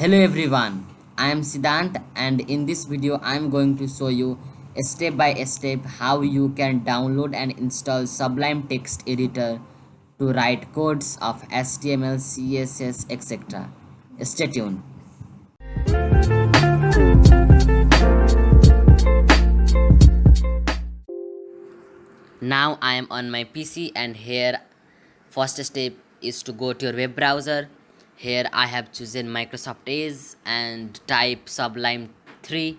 Hello everyone, I am Siddhant and in this video I am going to show you step by step how you can download and install Sublime text editor to write codes of HTML, CSS, etc. Stay tuned. Now I am on my PC and here first step is to go to your web browser. Here I have chosen Microsoft Edge and type Sublime 3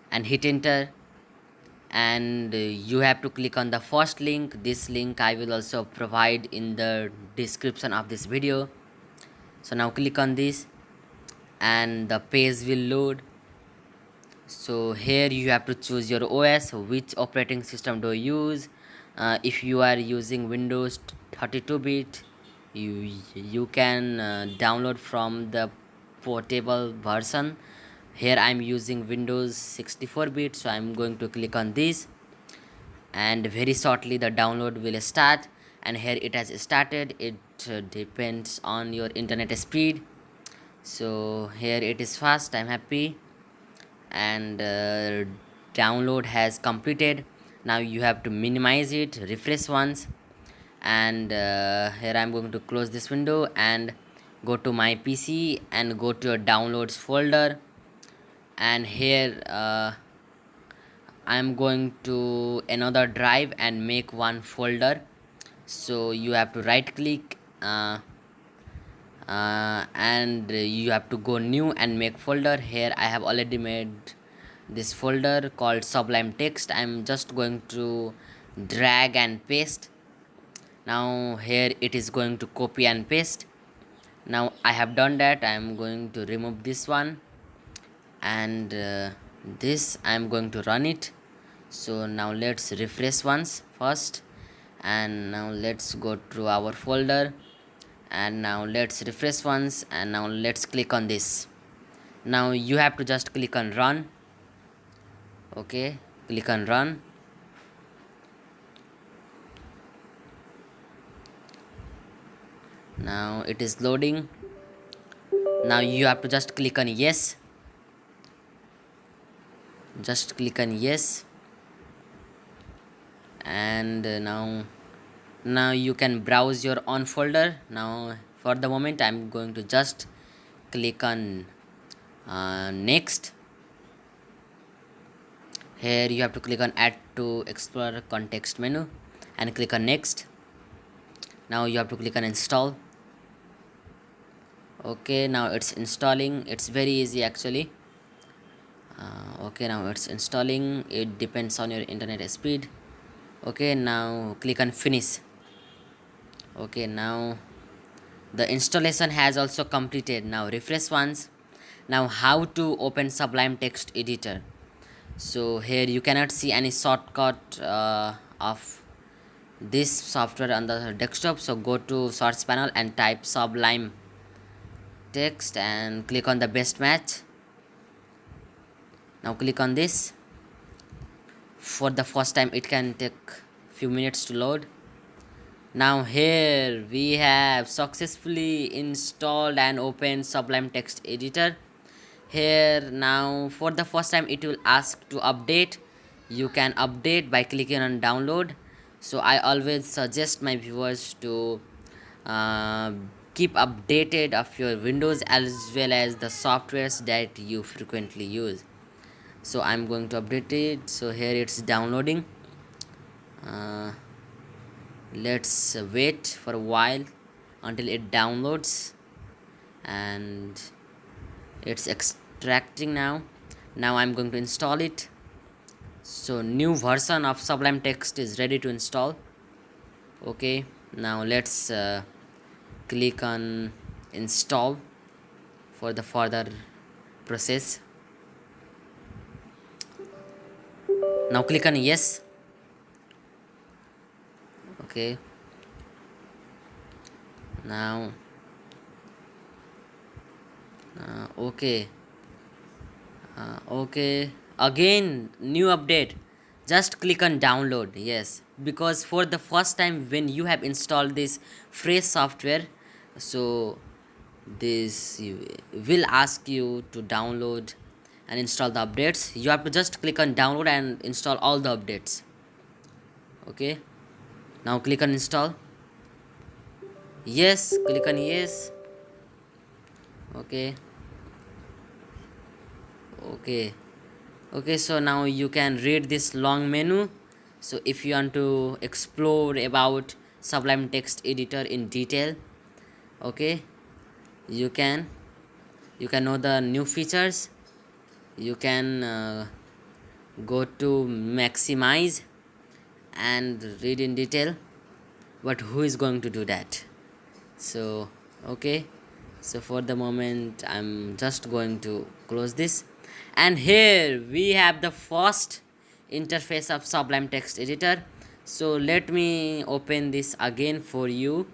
and hit enter, and you have to click on the first link. This link I will also provide in the description of this video. So now click on this and the page will load. So here you have to choose your OS, which operating system do you use. If you are using Windows 32-bit, you can download from the portable version. Here I'm using Windows 64-bit, so I'm going to click on this, and very shortly the download will start. And here it has started. It depends on your internet speed. So here it is fast, I'm happy, and download has completed. Now you have to minimize it, refresh once, and here I'm going to close this window and go to my PC and go to your downloads folder. And here I'm going to another drive and make one folder. So you have to right click and you have to go new and make folder. Here I have already made this folder called Sublime text. I'm just going to drag and paste. Now here it is going to copy and paste. Now I have done that. I'm going to remove this one, and this I'm going to run it. So now let's refresh once first, and now let's go to our folder, and now let's refresh once, and now let's click on this. Now you have to just click on run. Okay, click on run. Now it is loading. Now you have to just click on yes. Just click on yes, and now you can browse your own folder. Now for the moment I'm going to just click on next. Here you have to click on add to explorer context menu and click on next. Now you have to click on install. Okay, now it's installing. It's very easy actually. Okay, now it's installing. It depends on your internet speed. Okay, now click on finish. Okay, now the installation has also completed. Now refresh once. Now how to open Sublime text editor. So here you cannot see any shortcut of this software on the desktop. So go to search panel and type Sublime text and click on the best match. Now click on this. For the first time it can take few minutes to load. Now here we have successfully installed and opened Sublime text editor. Here now for the first time it will ask to update. You can update by clicking on download. So I always suggest my viewers to uh, keep updated of your Windows as well as the softwares that you frequently use. So I'm going to update it. So here it's downloading. uh, let's wait for a while until it downloads, and it's extracting now. Now I'm going to install it. So new version of Sublime text is ready to install. Okay, now let's click on install for the further process. Now click on yes. Okay, now okay, okay, again new update. Just click on download. Yes, because for the first time when you have installed this fresh software, so this will ask you to download and install the updates. You have to just click on download and install all the updates. Okay, now click on install. Yes, click on yes. Okay, okay, okay. So now you can read this long menu. So if you want to explore about Sublime text editor in detail, okay, you can know the new features. You can go to maximize and read in detail, but who is going to do that? So okay, so for the moment I'm just going to close this, and here we have the first interface of Sublime text editor. So let me open this again for you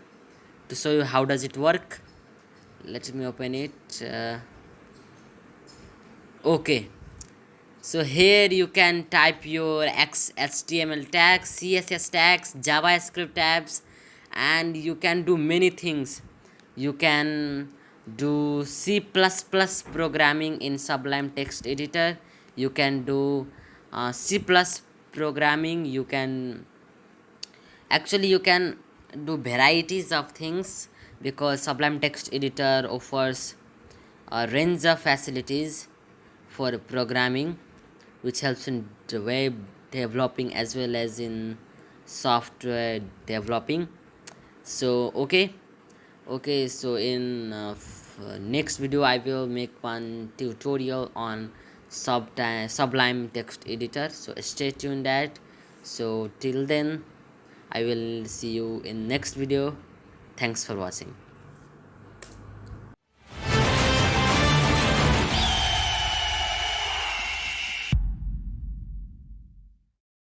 to show you how does it work. Let me open it. Okay, so here you can type your HTML tags, CSS tags, JavaScript tabs, and you can do many things. You can do C++ programming in Sublime text editor. You can do C plus programming. You can actually you can do varieties of things, because Sublime text editor offers a range of facilities for programming, which helps in the web developing as well as in software developing. So okay, so in next video I will make one tutorial on Sublime text editor, so stay tuned that. So till then I will see you in next video. Thanks for watching.